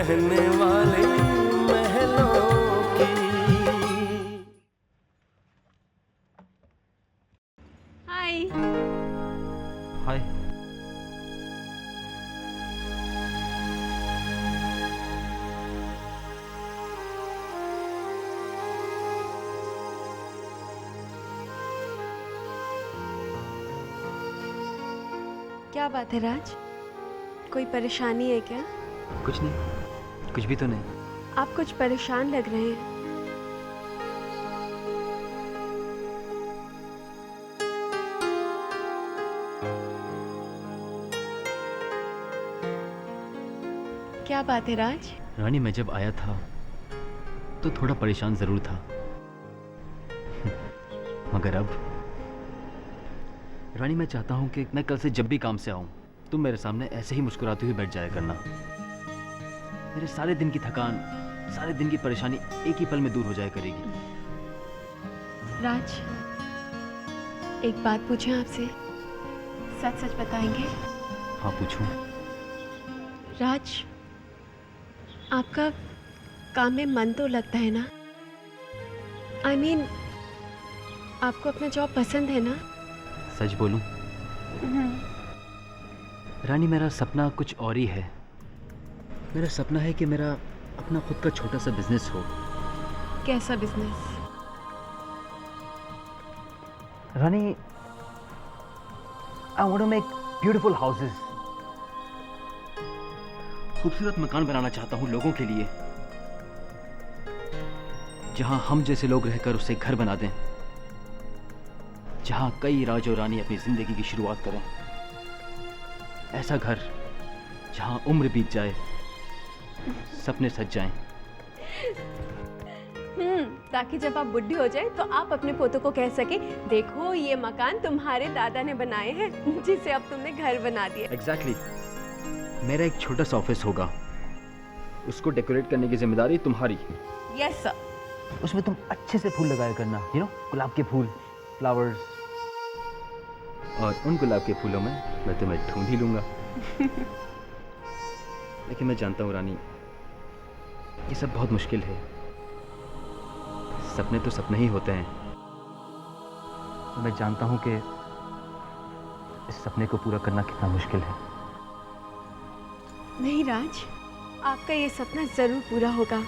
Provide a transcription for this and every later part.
रहने वाले महलों की। हाय। हाय। क्या बात है राज, कोई परेशानी है क्या? कुछ नहीं, कुछ भी तो नहीं। आप कुछ परेशान लग रहे हैं। क्या बात है राज? रानी, मैं जब आया था तो थोड़ा परेशान जरूर था, मगर अब रानी मैं चाहता हूं कि मैं कल से जब भी काम से आऊं तुम मेरे सामने ऐसे ही मुस्कुराती हुई बैठ जाया करना। मेरे सारे दिन की थकान, सारे दिन की परेशानी एक ही पल में दूर हो जाया करेगी। राज, एक बात पूछें आपसे, सच सच बताएंगे? हाँ पूछूं। राज, आपका काम में मन तो लगता है ना? I mean, आपको अपना जॉब पसंद है ना? सच बोलूं रानी, मेरा सपना कुछ और ही है। मेरा सपना है कि मेरा अपना खुद का छोटा सा बिजनेस हो। कैसा business? Rani, I want to make beautiful houses. खूबसूरत मकान बनाना चाहता हूं लोगों के लिए, जहां हम जैसे लोग रहकर उसे घर बना दें, जहां कई राज और रानी अपनी जिंदगी की शुरुआत करें। ऐसा घर जहां उम्र बीत जाए, सपने सज जाएं। ताकि जब आप बुढ़ी हो जाए तो आप अपने पोतों को कह सके, देखो ये मकान तुम्हारे दादा ने बनाए हैं, जिसे अब तुमने घर बना दिया। Exactly. मेरा एक छोटा सा ऑफिस होगा, उसको डेकोरेट करने की जिम्मेदारी तुम्हारी। Yes sir. उसमें तुम अच्छे से फूल लगाया करना, गुलाब के फूल, फ्लावर्स। और उन गुलाब के फूलों में मैं तुम्हें ढूंढ ही लूंगा। लेकिन मैं जानता हूँ रानी, ये सब बहुत मुश्किल है। सपने तो सपने ही होते हैं। मैं जानता हूँ कि इस सपने को पूरा करना कितना मुश्किल है। नहीं राज, आपका ये सपना जरूर पूरा होगा।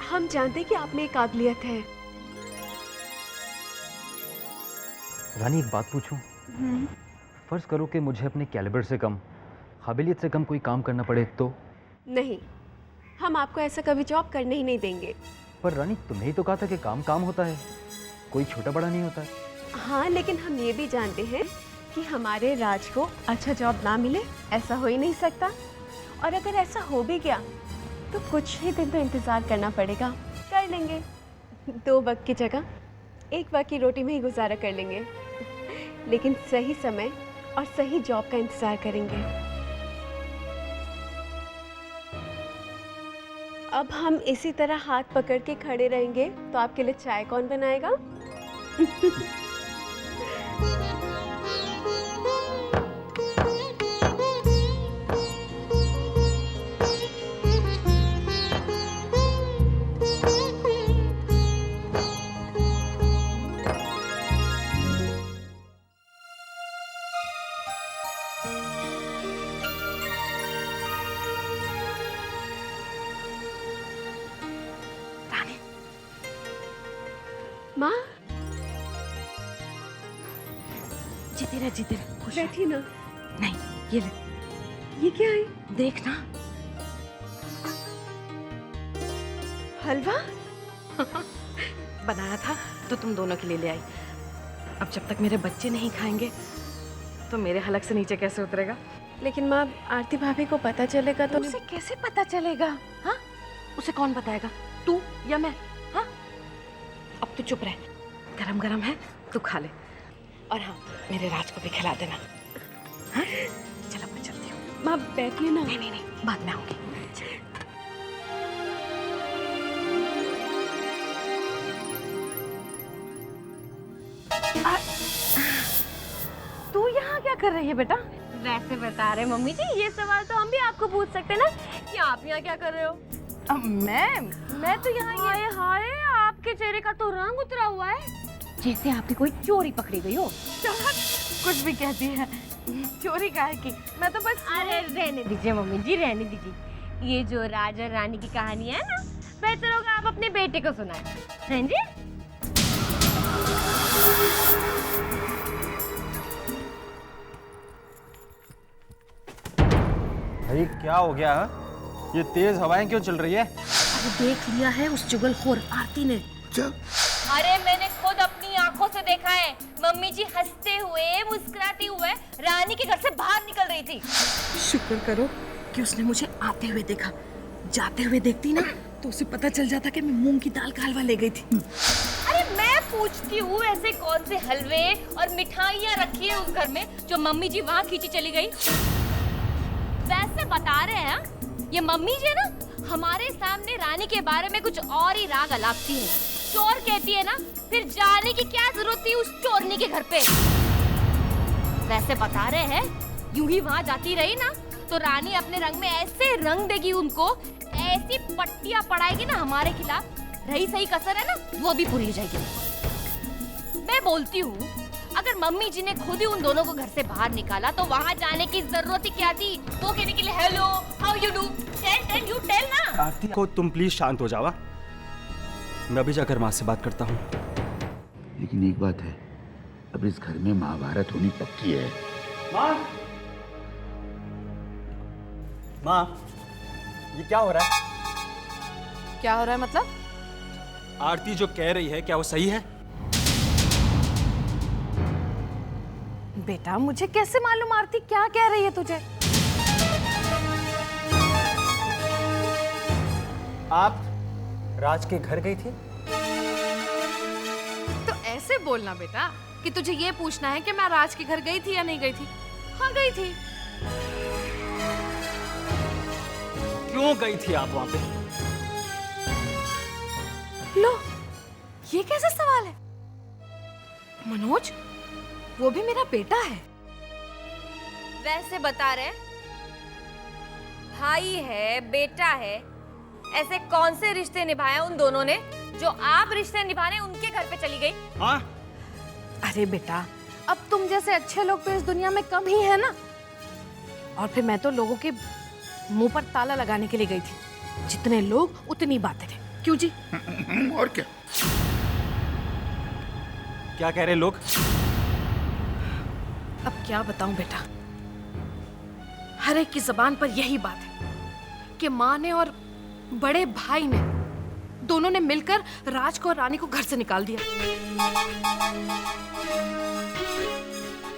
हम जानते हैं कि आप में एक काबिलियत है। रानी, एक बात पूछूं? फर्ज करो कि मुझे अपने कैलिबर से कम, काबिलियत से कम कोई काम करना पड़े तो? नहीं, हम आपको ऐसा कभी जॉब करने ही नहीं देंगे। पर रानी, तुमने ही तो कहा था कि काम काम होता है, कोई छोटा बड़ा नहीं होता है। हाँ, लेकिन हम ये भी जानते हैं कि हमारे राज को अच्छा जॉब ना मिले, ऐसा हो ही नहीं सकता। और अगर ऐसा हो भी गया तो कुछ ही दिन तो इंतज़ार करना पड़ेगा, कर लेंगे। 2 वक्त की जगह 1 वक्त की रोटी में ही गुजारा कर लेंगे, लेकिन सही समय और सही जॉब का इंतज़ार करेंगे। अब हम इसी तरह हाथ पकड़ के खड़े रहेंगे तो आपके लिए चाय कौन बनाएगा? माँ, जीती रह खुश रह। बैठी ना। नहीं, ये ले, ये क्या है? देख ना। हलवा? बनाया था तो तुम दोनों के लिए ले आई। अब जब तक मेरे बच्चे नहीं खाएंगे तो मेरे हलक से नीचे कैसे उतरेगा? लेकिन माँ, आरती भाभी को पता चलेगा तो? उसे कैसे पता चलेगा? हाँ, उसे कौन बताएगा, तू या मैं? हाँ, अब तू चुप रह, गरम गरम है, तू खा ले। और हाँ, मेरे राज को भी खिला देना। हाँ? चलो मैं चलती हूँ। माँ बैठिए ना। नहीं, बाद में आऊंगी। तू यहाँ क्या कर रही है बेटा? वैसे बता रहे मम्मी जी, ये सवाल तो हम भी आपको पूछ सकते हैं ना कि आप यहाँ क्या कर रहे हो? मैं तो यहाँ हाय हाय, आपके चेहरे का तो रंग उतरा हुआ है, जैसे आपकी कोई चोरी पकड़ी गई हो। कुछ भी कहती है। चोरी काहे की, मैं तो बस। अरे रहने दीजिए मम्मी जी, रहने दीजिए। ये जो राजा रानी की कहानी है ना, बेहतर होगा आप अपने बेटे को सुनाएं। हैं जी? भाई क्या हो गया है? ये तेज हवाएं क्यों चल रही है? अरे देख लिया है उस चुगलखोर आरती ने। अरे मैंने खुद अपनी आंखों से देखा है, मम्मी जी हंसते हुए मुस्कुराती हुए रानी के घर से बाहर निकल रही थी। शुक्र करो कि उसने मुझे आते हुए देखा। जाते हुए देखती ना तो उसे पता चल जाता कि मैं मूंग की दाल का हलवा ले गई थी। अरे मैं पूछती हूँ, ऐसे कौन से हलवे और मिठाइयाँ रखी है उस घर में जो मम्मी जी वहाँ खींची चली गई? वैसे बता रहे हैं ये मम्मी जी ना हमारे सामने रानी के बारे में कुछ और ही राग अलापती है। चोर कहती है ना, फिर जाने की क्या जरूरत थी उस चोरनी के घर पे? वैसे बता रहे हैं यूं ही वहाँ जाती रही ना तो रानी अपने रंग में ऐसे रंग देगी उनको, ऐसी पट्टियां पड़ाएगी ना हमारे खिलाफ, रही सही कसर है ना वो भी पूरी हो जाएगी। मैं बोलती हूँ अगर मम्मी जी ने खुद ही उन दोनों को घर से बाहर निकाला तो वहाँ जाने की जरूरत ही क्या थी? वो कहने के लिए hello how you do, tell you tell ना। आरती को तुम प्लीज शांत हो जाओ। मैं अभी जाकर माँ से बात करता हूँ। लेकिन एक बात है, अब इस घर में महाभारत होनी पक्की है। माँ, माँ, ये क्या हो रहा है? क्या हो रहा है मतलब? आरती जो कह रही है क्या वो सही है? बेटा मुझे कैसे मालूम आरती क्या कह रही है तुझे? आप राज के घर गई थी? तो ऐसे बोलना बेटा कि तुझे ये पूछना है कि मैं राज के घर गई थी या नहीं गई थी। हाँ गई थी। क्यों गई थी आप वहां पे? लो, ये कैसा सवाल है? मनोज, वो भी मेरा बेटा है। वैसे बता रहे भाई है बेटा है, ऐसे कौन से रिश्ते निभाए उन दोनों ने जो आप रिश्ते निभाने उनके घर पे चली गई? हाँ? अरे बेटा, अब तुम जैसे अच्छे लोग तो इस दुनिया में कम ही है ना। और फिर मैं तो लोगों के मुंह पर ताला लगाने के लिए गई थी। जितने लोग उतनी बातें थे। क्यों जी? और क्या? क्या कह रहे लोग? अब क्या बताऊं बेटा, हर एक की जबान पर यही बात है कि माँ ने और बड़े भाई ने दोनों ने मिलकर राज को और रानी को घर से निकाल दिया।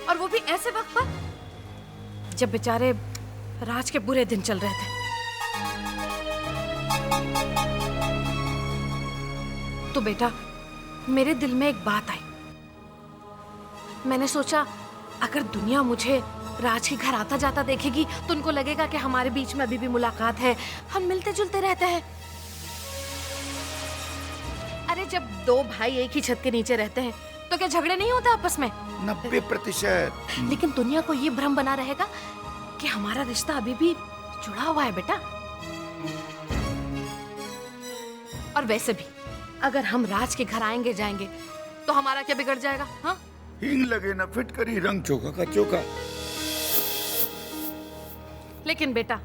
और वो भी ऐसे वक्त पर जब बेचारे राज के बुरे दिन चल रहे थे। तो बेटा मेरे दिल में एक बात आई। मैंने सोचा अगर दुनिया मुझे राज के घर आता जाता देखेगी तो उनको लगेगा कि हमारे बीच में अभी भी मुलाकात है, हम मिलते जुलते रहते हैं। अरे जब दो भाई एक ही छत के नीचे रहते हैं तो क्या झगड़े नहीं होते आपस में? 90%। लेकिन दुनिया को ये भ्रम बना रहेगा कि हमारा रिश्ता अभी भी जुड़ा हुआ है बेटा। और वैसे भी अगर हम राज के घर आएंगे जाएंगे तो हमारा क्या बिगड़ जाएगा? हाँ, हींग लगे ना फिटकरी, रंग चोखा का चोखा। लेकिन बेटा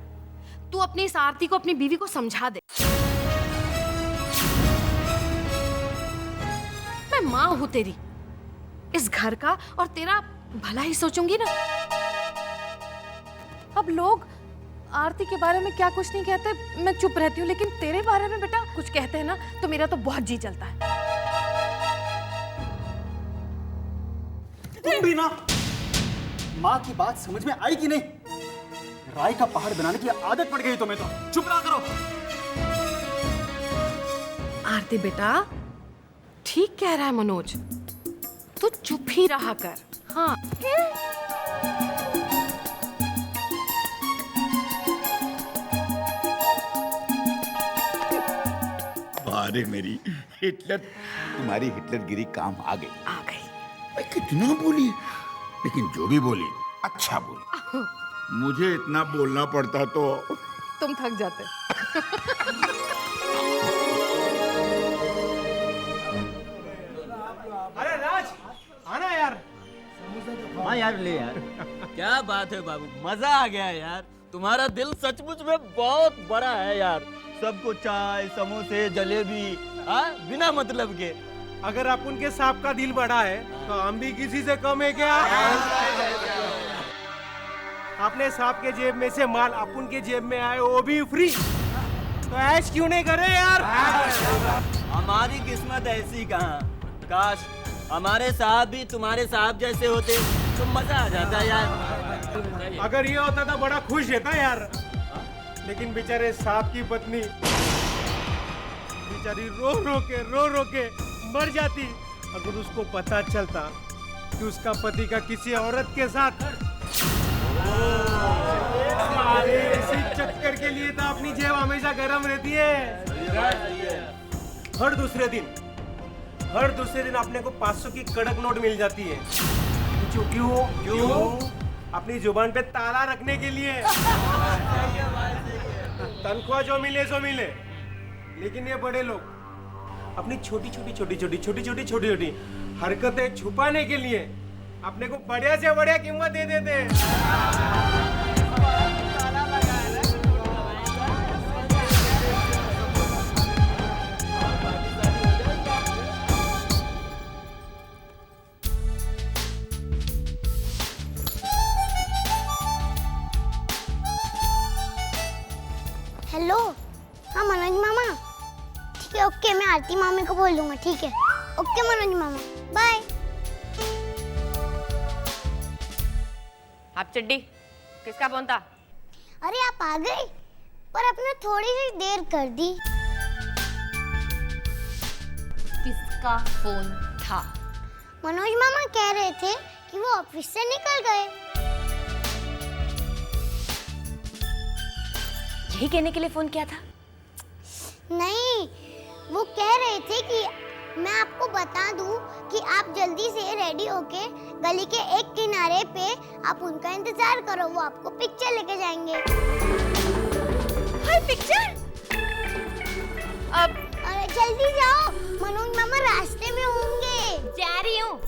तू अपनी इस आरती को अपनी बीवी को समझा दे। मैं माँ हूं तेरी, इस घर का और तेरा भला ही सोचूंगी ना। अब लोग आरती के बारे में क्या कुछ नहीं कहते, मैं चुप रहती हूँ, लेकिन तेरे बारे में बेटा कुछ कहते हैं ना तो मेरा तो बहुत जी चलता है। तुम भी ना, माँ की बात समझ में आई कि नहीं? राई का पहाड़ बनाने की आदत पड़ गई तुम्हें तो। चुप रहा करो। आरती बेटा ठीक कह रहा है मनोज, तू चुप ही रहा कर। हाँ अरे मेरी हिटलर, तुम्हारी हिटलरगिरी काम आ गई। आ गई। मैं कितना बोली, लेकिन जो भी बोली अच्छा बोली। मुझे इतना बोलना पड़ता तो तुम थक जाते। अरे राज आना यार। हाँ यार ले यार। क्या बात है बाबू, मजा आ गया यार। तुम्हारा दिल सचमुच में बहुत बड़ा है यार। सबको चाय समोसे जलेबी, हाँ बिना मतलब के। अगर अपन के सांप का दिल बड़ा है तो हम भी किसी से कम है क्या? अपने सांप के जेब में से माल अपन के जेब में आए वो भी फ्री, तो ऐश क्यों नहीं करे यार? हमारी किस्मत ऐसी कहाँ। काश हमारे साहब भी तुम्हारे साहब जैसे होते तो मजा आ जाता यार। अगर ये होता तो बड़ा खुश रहता यार। लेकिन बेचारे सांप की पत्नी बेचारी रो रो के मर जाती अगर उसको पता चलता कि उसका पति का किसी औरत के साथ। इसी चक्कर के लिए तो अपनी जेब हमेशा गर्म रहती है। हर दूसरे दिन अपने को 500 की कड़क नोट मिल जाती है। क्यों? अपनी जुबान पे ताला रखने के लिए। तनख्वाह जो मिले सो मिले, लेकिन ये बड़े लोग अपनी छोटी हरकतें छुपाने के लिए अपने को बढ़िया से बढ़िया कीमत दे देते हैं। हेलो, हाँ मनोज मामा। ठीक है, ओके, मैं आरती मामी को बोल दूंगा। ठीक है, ओके मनोज मामा, बाय। आप चिड्डी किसका फोन था? अरे आप आ गए, पर आपने थोड़ी सी देर कर दी। किसका फोन था? मनोज मामा कह रहे थे कि वो ऑफिस से निकल गए। यही कहने के लिए फोन किया था? नहीं, वो कह रहे थे कि मैं आपको बता दूं कि आप जल्दी से रेडी होके गली के एक किनारे पे आप उनका इंतजार करो, वो आपको पिक्चर लेके जाएंगे। हाय पिक्चर? अब अरे जल्दी जाओ, मनोज मामा रास्ते में होंगे। जा रही हूँ।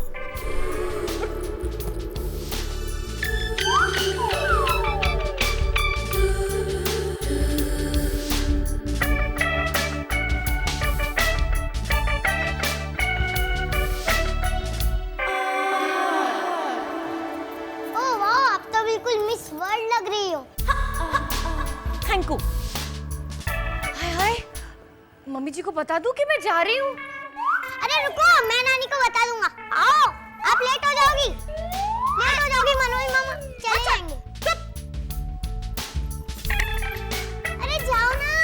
मिस वर्ल्ड लग रही हो। Thank you. Hi hi, mummy ji को बता दूं कि मैं जा रही हूँ? अरे रुको, मैं नानी को बता दूंगा। आओ, आप लेट हो जाओगी मनोज मामा, चले जाएंगे। अरे जाओ ना।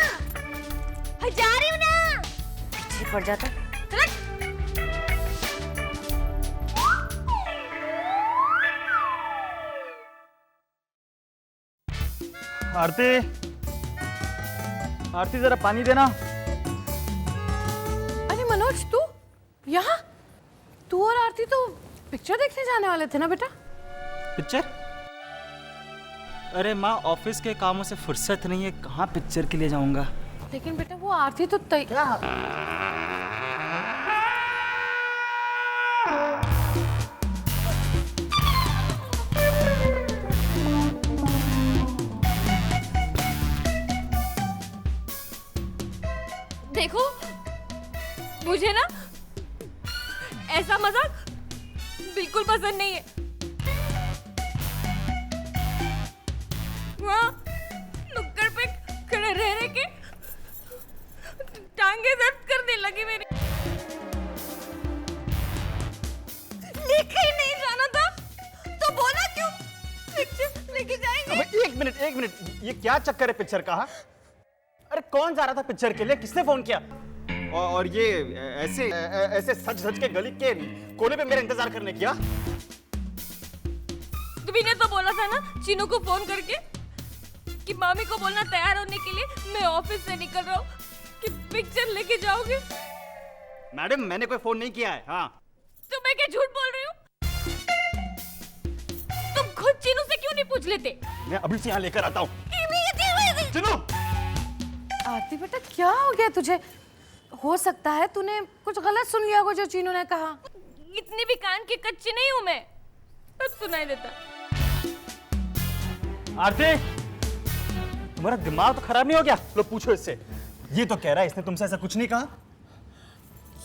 जा रही हूँ ना। पीछे पड़ जाता। चल। आरती जरा पानी देना। अरे मनोज, तू यहाँ? तू और आरती तो पिक्चर देखने जाने वाले थे ना बेटा? पिक्चर? अरे माँ, ऑफिस के कामों से फुर्सत नहीं है, कहाँ पिक्चर के लिए जाऊंगा। लेकिन बेटा वो आरती तो देखो, मुझे ना ऐसा मजाक बिल्कुल पसंद नहीं है। वहाँ नुक्कड़ पे खड़े रह के टांगे दर्द करने लगी मेरी। लेके ही नहीं जाना था तो बोला क्यों? पिक्चर लेके जाएंगे। अबे एक मिनट, ये क्या चक्कर है पिक्चर का? अरे कौन जा रहा था पिक्चर के लिए? किसने फोन किया? और ये ऐसे सच के गली के कोने पे मेरा इंतजार करने किया? तुम्ही ने तो बोला था ना चीनू को फोन करके कि मामी को बोलना तैयार होने के लिए मैं ऑफिस से निकल रहा हूँ, कि पिक्चर लेके जाओगे। मैडम, मैंने कोई फोन नहीं किया है। हाँ, तो मैं क्या झूठ बोल रही हूँ? तुम खुद चीनू से क्यों नहीं पूछ लेते? मैं अभी से यहाँ लेकर आता हूँ। चीनू! आरती बेटा क्या हो गया तुझे? हो सकता है तूने कुछ गलत सुन लिया हो जो चीनू ने कहा। इतनी भी कान की कच्ची नहीं हूं मैं, सब सुनाई देता। आरती, तुम्हारा दिमाग तो खराब नहीं हो गया? लो पूछो इससे, ये तो कह रहा है इसने तुमसे ऐसा कुछ नहीं कहा।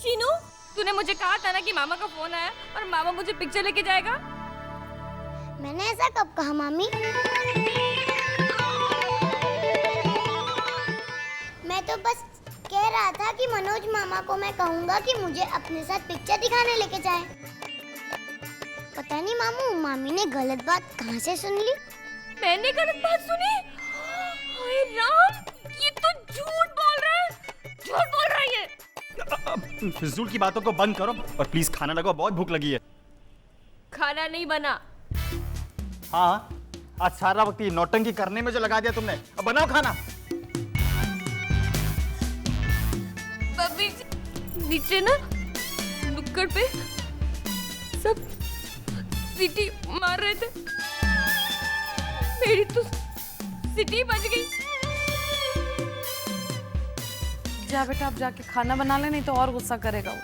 चीनू, तूने मुझे कहा था ना कि मामा का फोन आया और मामा मुझे पिक्चर लेके जाएगा। मैंने ऐसा कब कहा मामी? मैं तो बस कह रहा था कि मनोज मामा को मैं कहूंगा कि मुझे अपने साथ पिक्चर दिखाने लेके जाए। पता नहीं मामू, मामी ने गलत बात कहाँ से सुन ली? मैंने गलत बात सुनी? हाय राम, ये तो झूठ बोल रहा है, झूठ बोल रहा है ये। फिजूल की बातों को बंद करो और प्लीज खाना लगाओ, बहुत भूख लगी है। खाना नहीं बना। हाँ, आज सारा वक्त ये नौटंकी करने में जो लगा दिया तुमने, अब बनाओ खाना। अभी नीचे ना नुक्कड़ पे सब सीटी मार रहे थे, मेरी तो सीटी बज गई। जा बेटा अब जाके खाना बना ले, नहीं तो और गुस्सा करेगा वो।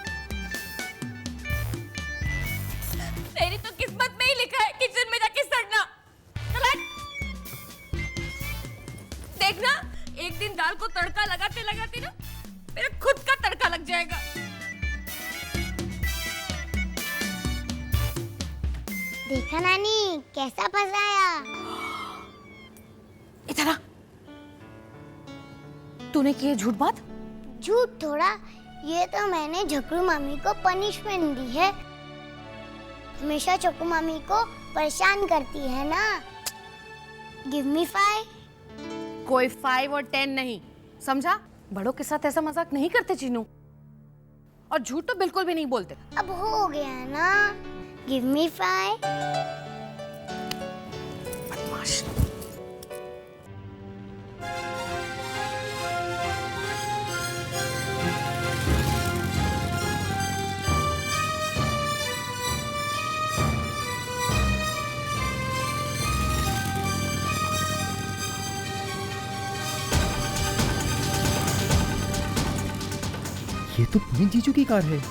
तेरी तो किस्मत में ही लिखा है किचन में जाके सड़ना। देखना, एक दिन दाल को तड़का लगाते लगाते ना मेरा खुद का तड़का लग जाएगा। देखा नानी कैसा फंसाया। इतना तूने किए झूठ बात? झूठ थोड़ा, ये तो मैंने झकरू मामी को पनिशमेंट दी है। हमेशा चक्कू मामी को परेशान करती है ना। Give me 5। कोई 5 और 10 नहीं, समझा? बड़ों के साथ ऐसा मजाक नहीं करते चीनू, और झूठ तो बिल्कुल भी नहीं बोलते। अब हो गया ना, गिव मी 5। बदमाश। ये तो पुनीत जीजू की कार है।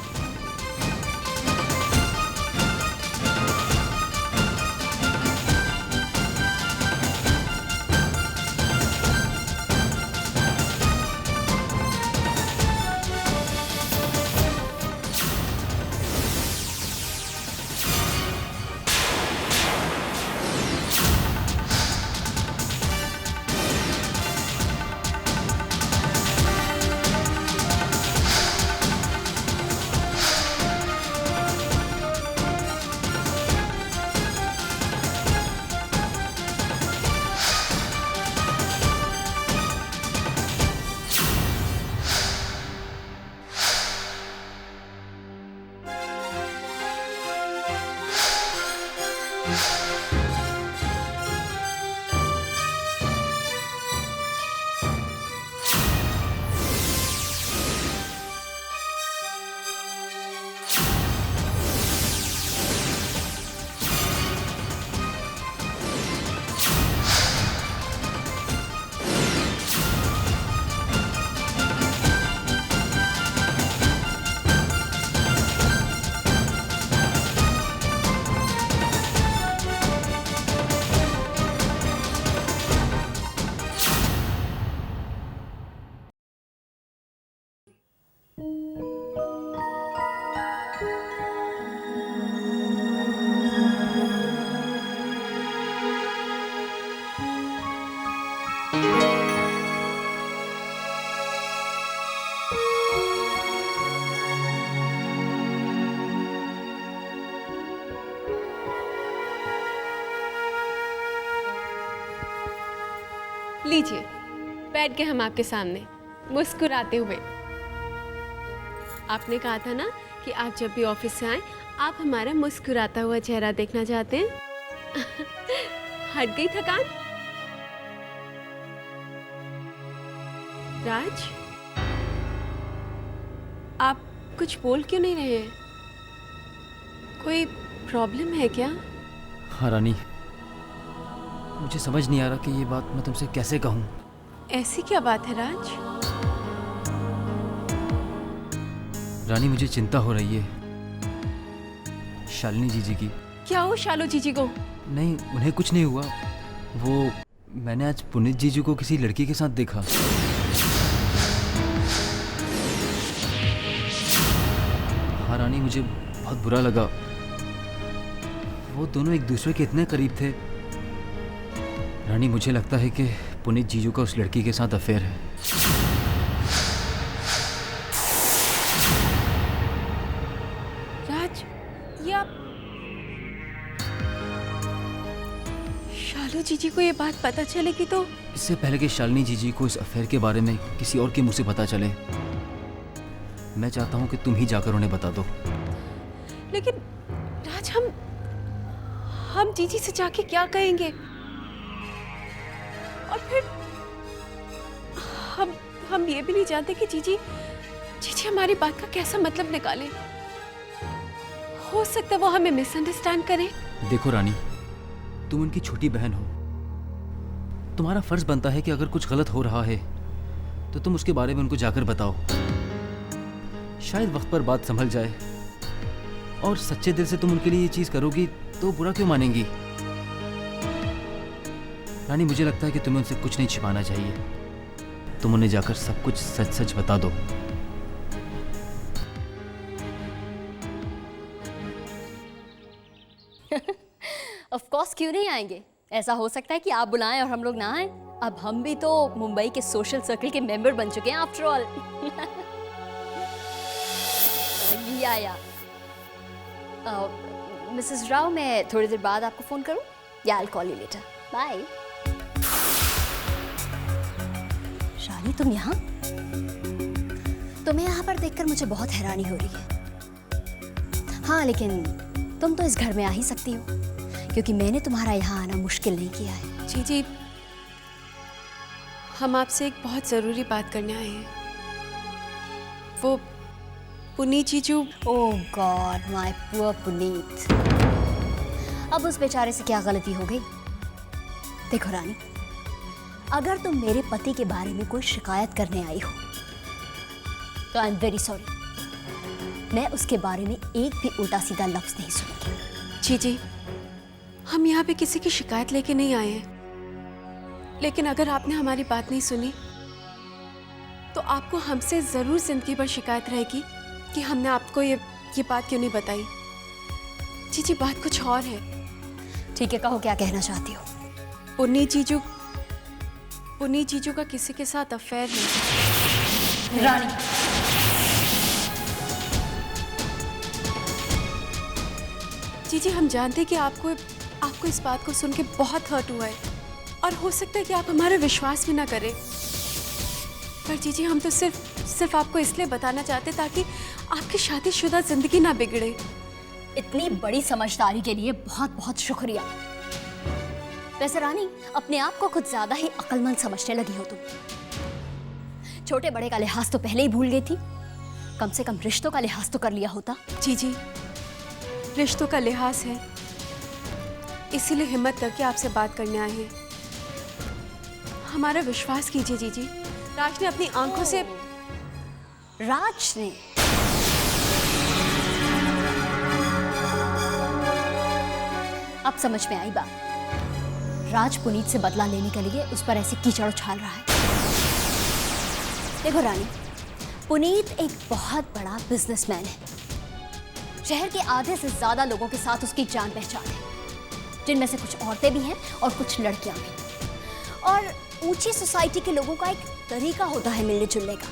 लीजिए, बैठ गए हम आपके सामने मुस्कुराते हुए। आपने कहा था ना कि आप जब भी ऑफिस से आए आप हमारा मुस्कुराता हुआ चेहरा देखना चाहते हैं। हट गई थकान? राज, आप कुछ बोल क्यों नहीं रहे? कोई प्रॉब्लम है क्या? हाँ रानी, मुझे समझ नहीं आ रहा कि ये बात मैं तुमसे कैसे कहूँ। ऐसी क्या बात है राज? रानी, मुझे चिंता हो रही है शालिनी जीजी की। क्या हो शालू जीजी को? नहीं, उन्हें कुछ नहीं हुआ। वो मैंने आज पुनीत जीजू को किसी लड़की के साथ देखा। हाँ रानी, मुझे बहुत बुरा लगा। वो दोनों एक दूसरे के इतने करीब थे। रानी, मुझे लगता है कि पुनीत जीजू का उस लड़की के साथ अफेयर है। राज, ये आप शालू जीजी को ये बात पता चलेगी तो? इससे पहले कि शालिनी जीजी को इस अफेयर के बारे में किसी और के मुंह से पता चले, मैं चाहता हूँ कि तुम ही जाकर उन्हें बता दो। लेकिन राज, हम जीजी से जाके क्या कहेंगे? और फिर हम ये भी नहीं जानते कि जीजी हमारी बात का कैसा मतलब निकाले। हो सकता है वो हमें मिसअंडरस्टैंड करें। देखो रानी, तुम उनकी छोटी बहन हो। तुम्हारा फर्ज बनता है कि अगर कुछ गलत हो रहा है तो तुम उसके बारे में उनको जाकर बताओ। शायद वक्त पर बात संभल जाए, और सच्चे दिल से तुम उनके लिए ये चीज करोगी तो बुरा क्यों मानेंगी? रानी, मुझे लगता है कि तुम्हें उनसे कुछ नहीं छिपाना चाहिए। तुम उन्हें जाकर सब कुछ सच सच बता दो। ऑफ कोर्स, क्यों नहीं आएंगे? ऐसा हो सकता है कि आप बुलाएं और हम लोग ना आए। अब हम भी तो मुंबई के सोशल सर्कल के मेंबर बन चुके हैं आफ्टर ऑल। या मिसेस राव, मैं थोड़ी देर बाद आपको फोन करूं? या I will call you later. Bye. Shalini, तुम यहाँ? तुम्हें यहाँ पर देखकर मुझे बहुत हैरानी हो रही है। हाँ, लेकिन तुम तो इस घर में आ ही सकती हो, क्योंकि मैंने तुम्हारा यहाँ आना मुश्किल नहीं किया है। जीजी, हम आपसे एक बहुत ज़रूरी बात करने आए हैं। वो पुनीत जीजू। ओह गॉड, माय पुअर पुनीत। अब उस बेचारे से क्या गलती हो गई? देखो रानी, अगर तुम मेरे पति के बारे में कोई शिकायत करने आई हो तो आई एम वेरी सॉरी। मैं उसके बारे में एक भी उल्टा सीधा लफ्ज नहीं सुनूंगी। जीजी, हम यहाँ पे किसी की शिकायत लेके नहीं आए हैं, लेकिन अगर आपने हमारी बात नहीं सुनी तो आपको हमसे ज़रूर जिंदगी भर शिकायत रहेगी कि हमने आपको ये बात क्यों नहीं बताई। जीजी, बात कुछ और है। ठीक है, कहो क्या कहना चाहती हो। पुनीत जीजू का किसी के साथ अफेयर है। रानी, जीजी, हम जानते हैं कि आपको इस बात को सुन के बहुत हर्ट हुआ है, और हो सकता है कि आप हमारा विश्वास भी ना करें। पर जीजी, हम तो सिर्फ आपको इसलिए बताना चाहते ताकि आपकी शादीशुदा जिंदगी ना बिगड़े। इतनी बड़ी समझदारी के लिए बहुत बहुत शुक्रिया। वैसे रानी, अपने आप को कुछ ज्यादा ही अक्लमंद समझने लगी हो तुम। छोटे बड़े का लिहाज तो पहले ही भूल गई थी। कम से कम रिश्तों का लिहाज तो कर लिया होता। जीजी, रिश्तों का लिहाज है, इसीलिए हिम्मत करके आपसे बात करने आए हैं। हमारा विश्वास कीजिए जीजी, राज ने अपनी आंखों से। राज ने? अब समझ में आई बात। राज पुनीत से बदला लेने के लिए उस पर ऐसे कीचड़ उछाल रहा है। देखो रानी, पुनीत एक बहुत बड़ा बिजनेसमैन है। शहर के आधे से ज्यादा लोगों के साथ उसकी जान पहचान है, जिनमें से कुछ औरतें भी हैं और कुछ लड़कियां भी। और ऊंची सोसाइटी के लोगों का एक तरीका होता है मिलने जुलने का,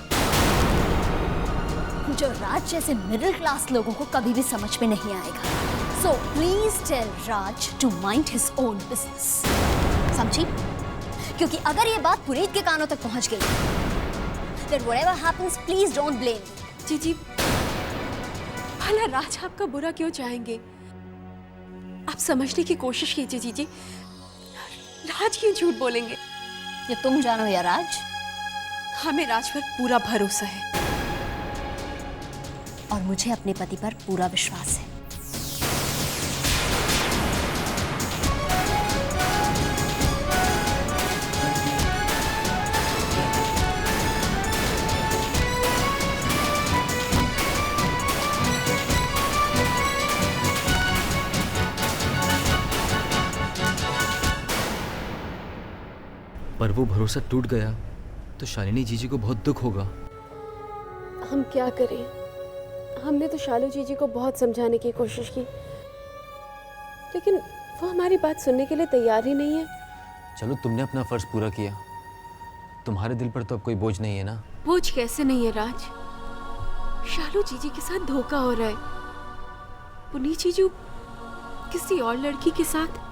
जो राज जैसे मिडिल क्लास लोगों को कभी भी समझ में नहीं आएगा। So please tell Raj to mind his own business. समझी? क्योंकि अगर ये बात पुनीत के कानों तक पहुंच गई, then whatever happens, please don't blame me. जीजी, भला राज आपका बुरा क्यों चाहेंगे? आप समझने की कोशिश कीजिए जीजी, राज क्यों झूठ बोलेंगे? ये तुम जानो या राज? हमें राज पर पूरा भरोसा है, और मुझे अपने पति पर पूरा विश्वास है। पर वो भरोसा टूट गया तो शालिनी जीजी को बहुत दुख होगा। हम क्या करें? हमने तो शालू जीजी को बहुत समझाने की कोशिश की, लेकिन वो हमारी बात सुनने के लिए तैयार ही नहीं है। चलो, तुमने अपना फर्ज पूरा किया, तुम्हारे दिल पर तो अब कोई बोझ नहीं है ना। बोझ कैसे नहीं है राज? शालू जीजी के साथ धोखा हो रहा है। पुनीत जीजू किसी और लड़की के साथ।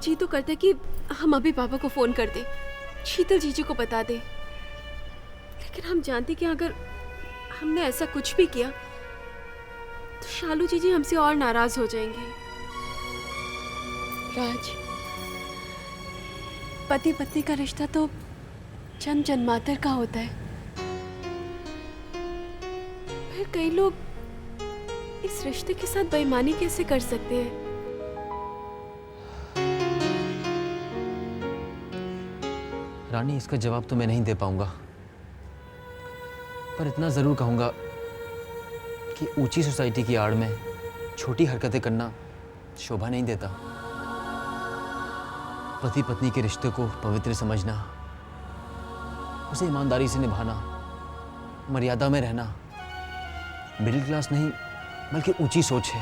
जी तो करता है कि हम अभी पापा को फोन कर दे, शीतल जीजू को बता दे, लेकिन हम जानते कि अगर हमने ऐसा कुछ भी किया तो शालू जीजी हमसे और नाराज हो जाएंगे। राज, पति पत्नी का रिश्ता तो जन्म जन्मांतर का होता है, फिर कई लोग इस रिश्ते के साथ बेईमानी कैसे कर सकते हैं? रानी, इसका जवाब तो मैं नहीं दे पाऊंगा, पर इतना जरूर कहूंगा कि ऊंची सोसाइटी की आड़ में छोटी हरकतें करना शोभा नहीं देता। पति पत्नी के रिश्ते को पवित्र समझना, उसे ईमानदारी से निभाना, मर्यादा में रहना मिडिल क्लास नहीं बल्कि ऊंची सोच है।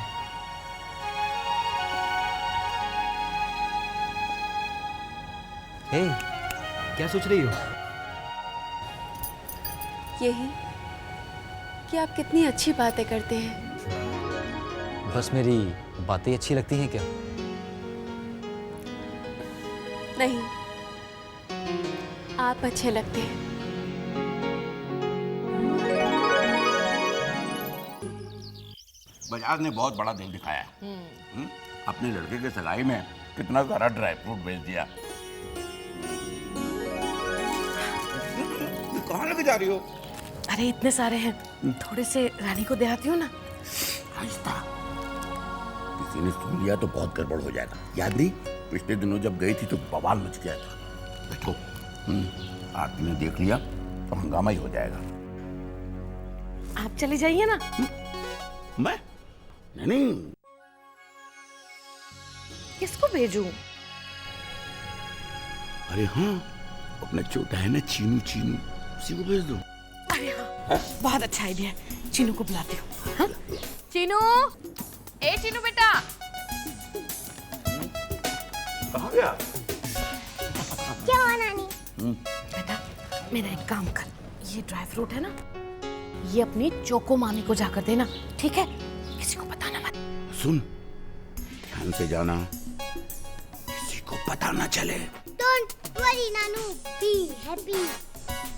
हे, क्या सोच रही हो? यही कि आप कितनी अच्छी बातें करते हैं। बस मेरी बातें अच्छी लगती हैं क्या? नहीं, आप अच्छे लगते हैं। बजाज ने बहुत बड़ा दिल दिखाया। अपने लड़के के सगाई में कितना सारा ड्राई फ्रूट भेज दिया। कहाँ लेके जा रही हो? अरे इतने सारे हैं, थोड़े से रानी को दे आती हूँ ना। आहिस्ता, किसी ने सुन लिया तो बहुत गड़बड़ हो जाएगा। याद नहीं, पिछले दिनों जब गई थी तो बवाल मच गया था। देखो, आरती ने देख लिया तो हंगामा ही हो जाएगा। आप चले जाइए ना। मैं नहीं, किसको भेजूं? अरे हाँ, अपना छोटा है ना चीनू, चीनू, उसी को भेज दो। अरे हाँ, बहुत अच्छा आइडिया है। चीनू को बुलाती हूँ। हाँ? चीनू, ए चीनू बेटा। कहाँ गया? क्या हुआ नानी? बेटा, मेरा एक काम कर, ये ड्राई फ्रूट है ना, ये अपनी चोको मामी को जाकर देना, ठीक है? किसी को बताना मत। सुन, ध्यान से जाना, किसी को पता ना चले। Don't worry Nanu, be happy.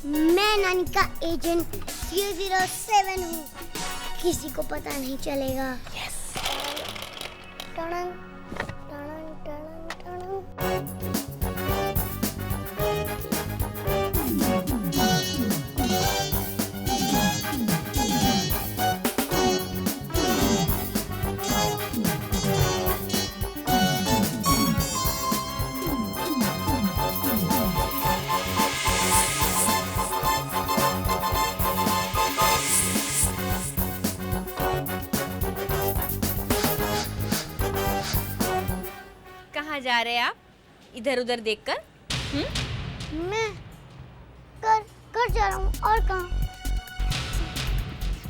मैं नानी का एजेंट 007 हूँ, किसी को पता नहीं चलेगा। यस। टड़ंग, टड़ंग, टड़ंग, टड़ंग। कहाँ जा रहे हैं आप इधर उधर देखकर? मैं कर जा रहा हूँ, और कहाँ?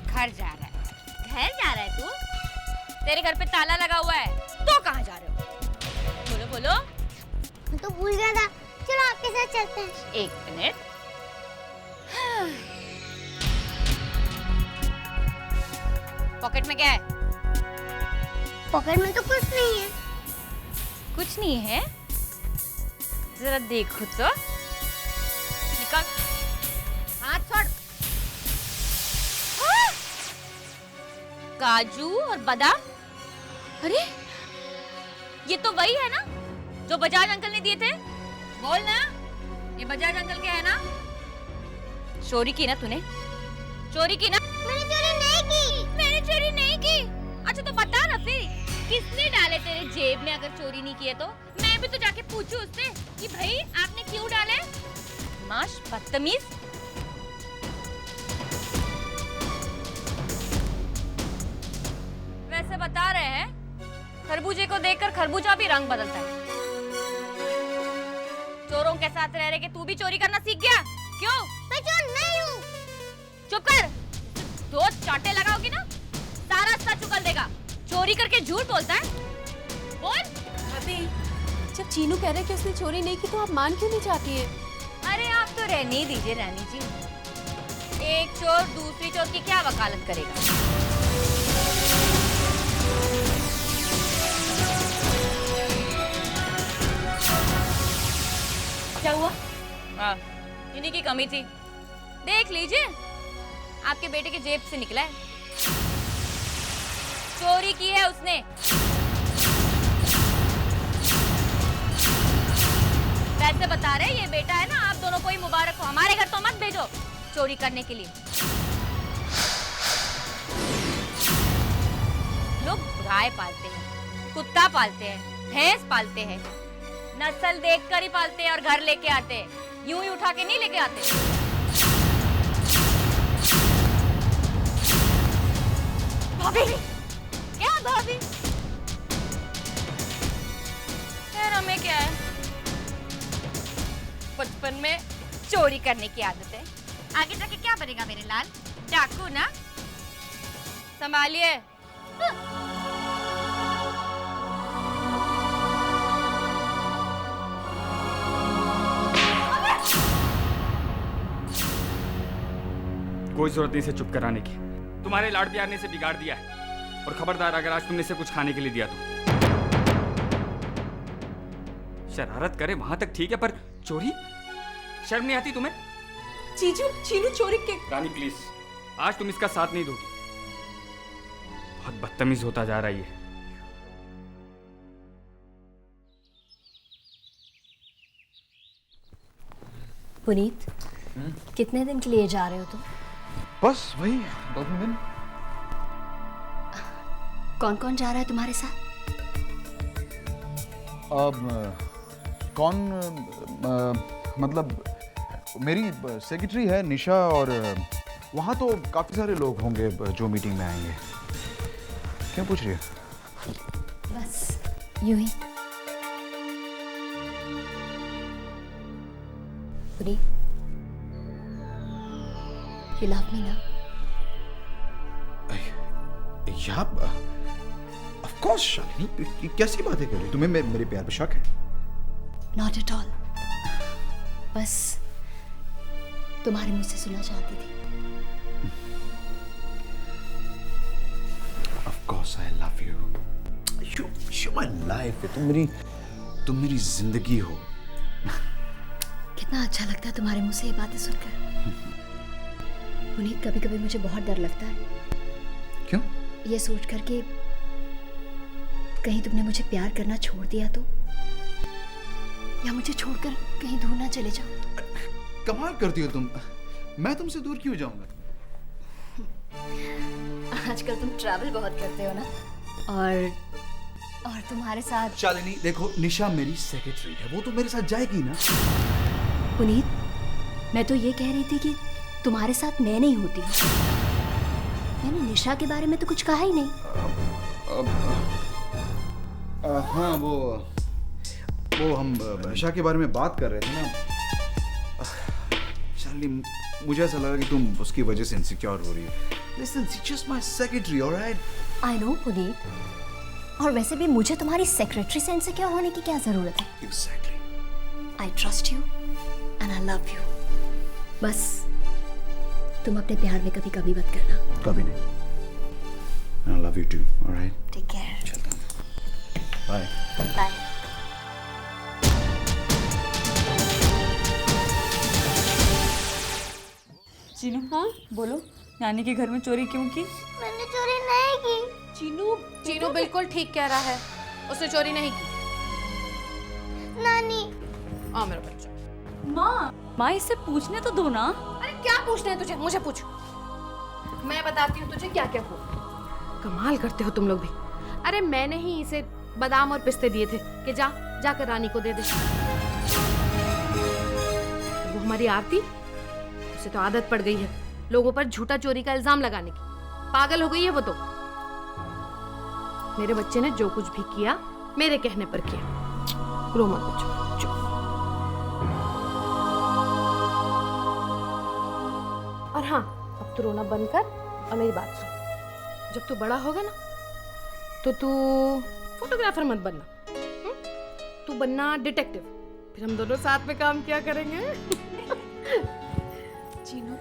घर जा रहा है? घर जा रहा है तू? तेरे घर पे ताला लगा हुआ है, तो कहाँ जा रहे हो? बोलो बोलो। मैं तो भूल गया था। चलो आपके साथ चलते हैं। एक मिनट। पॉकेट में क्या है? पॉकेट में तो कुछ नहीं है। कुछ नहीं है? जरा देखो तो। निकाल, हाथ छोड़। हाँ! काजू और बादाम। अरे, ये तो वही है ना जो बजाज अंकल ने दिए थे। बोल ना, ये बजाज अंकल के है ना? चोरी की ना तूने? चोरी की ना? मैंने चोरी नहीं की। मैंने चोरी नहीं की। अच्छा तो बता ना फिर, किसने डाले तेरे जेब में? अगर चोरी नहीं किए तो मैं भी तो जाके पूछूं उससे कि भाई आपने क्यों डाले? माश बदतमीज। वैसे बता रहे हैं, खरबूजे को देखकर खरबूजा भी रंग बदलता है। चोरों के साथ रह रहे के तू भी चोरी करना सीख गया? क्यों? मैं चोर नहीं हूँ। चुप कर। दो चांटे लगाओगी ना सारा सच उगल देगा। चोरी करके झूठ बोलता है। बोल। अभी जब चीनू कह रहे कि उसने चोरी नहीं की तो आप मान क्यों नहीं चाहती है? अरे आप तो रहने ही दीजिए रानी जी। एक चोर दूसरी चोर की क्या वकालत करेगा? क्या हुआ? हाँ, इन्हीं की कमी थी। देख लीजिए, आपके बेटे के जेब से निकला है। चोरी की है उसने। वैसे बता रहे ये बेटा है ना, आप दोनों को ही मुबारक हो। हमारे घर तो मत भेजो चोरी करने के लिए। लोग गाय पालते हैं, कुत्ता पालते हैं, भैंस पालते हैं, नस्ल देखकर ही पालते हैं और घर लेके आते हैं। यूं ही उठा के नहीं लेके आते। भाभी, क्या भाभी? यार हमें क्या है, बचपन में चोरी करने की आदत है। आगे जाके क्या बनेगा मेरे लाल? डाकू ना? संभालिए। कोई जरूरत नहीं इसे चुप कराने की। तुम्हारे लाड प्यार ने इसे बिगाड़ दिया है। और खबरदार अगर आज तुमने इसे कुछ खाने के लिए दिया तो। शरारत करे वहां तक ठीक है, पर चोरी? शर्म नहीं आती तुम्हें? चीनू चोरी के। रानी प्लीज, आज तुम इसका साथ नहीं दोगी। बहुत बदतमीज होता जा रही है। पुनीत, कितने दिन के लिए जा रहे हो तुम? बस वही 2-3 दिन। कौन कौन जा रहा है तुम्हारे साथ? मतलब मेरी सेक्रेटरी है निशा, और वहाँ तो काफ़ी सारे लोग होंगे जो मीटिंग में आएंगे। क्यों पूछ रही है? बस यूं ही। पुनीत, you love me ना? या ऑफ कोर्स शालिनी, कैसी बातें कर रही हो? तुम्हें मेरे प्यार पे शक है? Not at all. बस तुम्हारे मुंह से सुनना चाहती थी। Of course I love you. You're my life. तुम मेरी जिंदगी हो। कितना अच्छा लगता है तुम्हारे मुंह से ये बातें सुनकर। पुनीत, कभी कभी मुझे बहुत डर लगता है। क्यों? ये सोच कर कि कहीं तुमने मुझे प्यार करना छोड़ दिया तो, या मुझे छोड़कर कहीं दूर ना चले जाओ। कमाल करती हो तुम। मैं तुमसे दूर क्यों जाऊंगा? आजकल तुम ट्रैवल बहुत करते हो ना, और तुम्हारे साथ। शालिनी देखो, निशा मेरी सेक्रेटरी है, वो तो मेरे साथ जाएगी ना। पुनीत, मैं तो ये कह रही थी कि तुम्हारे साथ मैं नहीं होती। मैंने निशा के बारे में तो कुछ कहा ही नहीं। हाँ, वो हम निशा के बारे में बात कर रहे थे ना। शालिनी, मुझे ऐसा लगा कि तुम उसकी वजह से इनसिक्योर हो रही हो। Listen, she's just my secretary, all right? I know, Puneet. और वैसे भी मुझे तुम्हारी सेक्रेटरी से इनसिक्योर होने की क्या जरूरत है? Exactly. I trust you and I love you. बस तुम अपने प्यार में कभी कमी मत करना। कभी नहीं। I love you too, all right? Take care. चलता हूँ। Bye. Bye. चीनू, हाँ बोलो, नानी के घर में चोरी क्यों की? मैंने चोरी नहीं की। चीनू बिल्कुल ठीक कह रहा है, उसने चोरी नहीं की। नानी। आ मेरा बच्चा। माँ इससे पूछने तो दो ना। अरे क्या पूछना है तुझे? मुझे पूछ, मैं बताती हूँ तुझे क्या क्या हुआ। कमाल करते हो तुम लोग भी। अरे मैंने ही इसे बादाम और पिस्ते दिए थे कि जाकर रानी को दे दे। वो हमारी आरती, उसे तो आदत पड़ गई है लोगों पर झूठा चोरी का इल्जाम लगाने की। पागल हो गई है वो तो। मेरे बच्चे ने जो कुछ भी किया मेरे कहने पर किया। रो मत बच्चों, चुप। और हाँ, अब तू रोना बंद कर और मेरी बात सुन। जब तू बड़ा होगा ना तो तू फोटोग्राफर मत बनना, तू बनना डिटेक्टिव। फिर हम दोनों साथ में काम किया करेंगे। चीनू,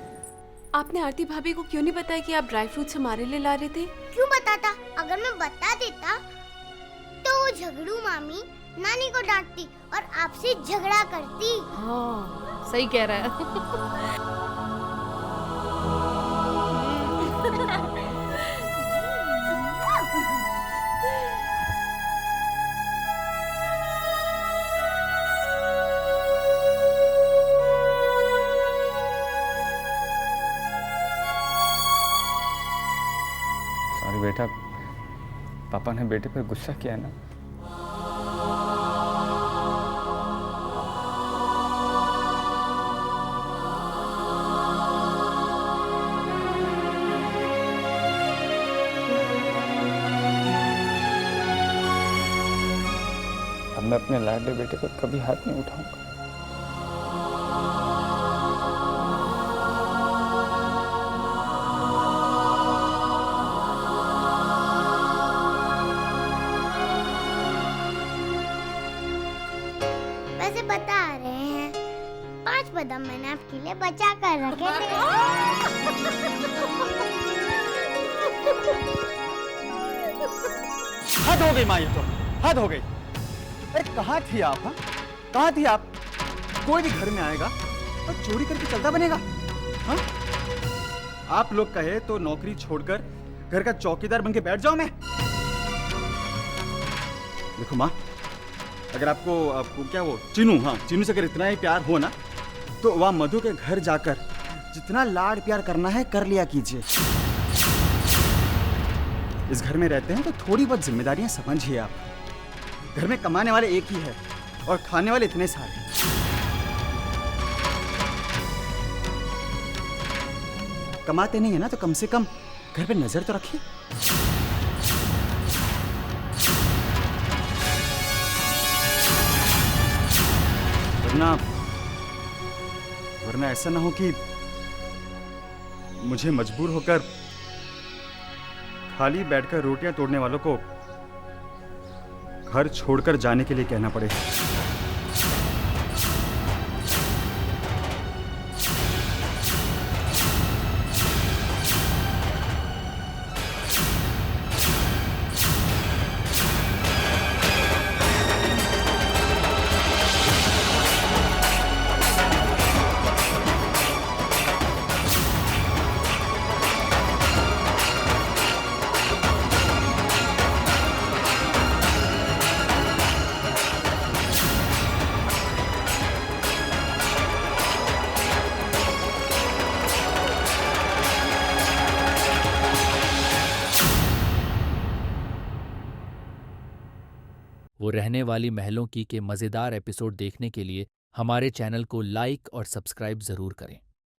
आपने आरती भाभी को क्यों नहीं बताया कि आप ड्राई फ्रूट्स हमारे लिए ला रहे थे? क्यों बताता? अगर मैं बता देता तो वो झगड़ू मामी नानी को डांटती और आपसे झगड़ा करती। हाँ, सही कह रहा है। सॉरी बेटा, पापा ने बेटे पर गुस्सा किया ना। अब मैं अपने लाडले बेटे पर कभी हाथ नहीं उठाऊंगा। वैसे बता रहे हैं, 5 बादाम मैंने आपके लिए बचा कर रखे थे। हद हो गई माँ, ये तो हद हो गई। अरे कहाँ थी आप? हाँ, कहाँ थी आप? कोई भी घर में आएगा और चोरी करके चलता बनेगा? हाँ, आप लोग कहे तो नौकरी छोड़कर घर का चौकीदार बनके बैठ जाओ मैं। देखो माँ, अगर आपको क्या वो चीनू, हाँ चीनू से अगर इतना ही प्यार हो ना तो वहाँ मधु के घर जाकर जितना लाड प्यार करना है कर लिया कीजिए। इस घर में रहते हैं तो थोड़ी बहुत जिम्मेदारियां समझिए आप। घर में कमाने वाले एक ही है और खाने वाले इतने सारे। कमाते नहीं है ना तो कम से कम घर पे नजर तो रखिए। वरना ऐसा ना हो कि मुझे मजबूर होकर खाली बैठकर रोटियां तोड़ने वालों को घर छोड़कर जाने के लिए कहना पड़े। वो रहने वाली महलों की के मज़ेदार एपिसोड देखने के लिए हमारे चैनल को लाइक और सब्सक्राइब ज़रूर करें।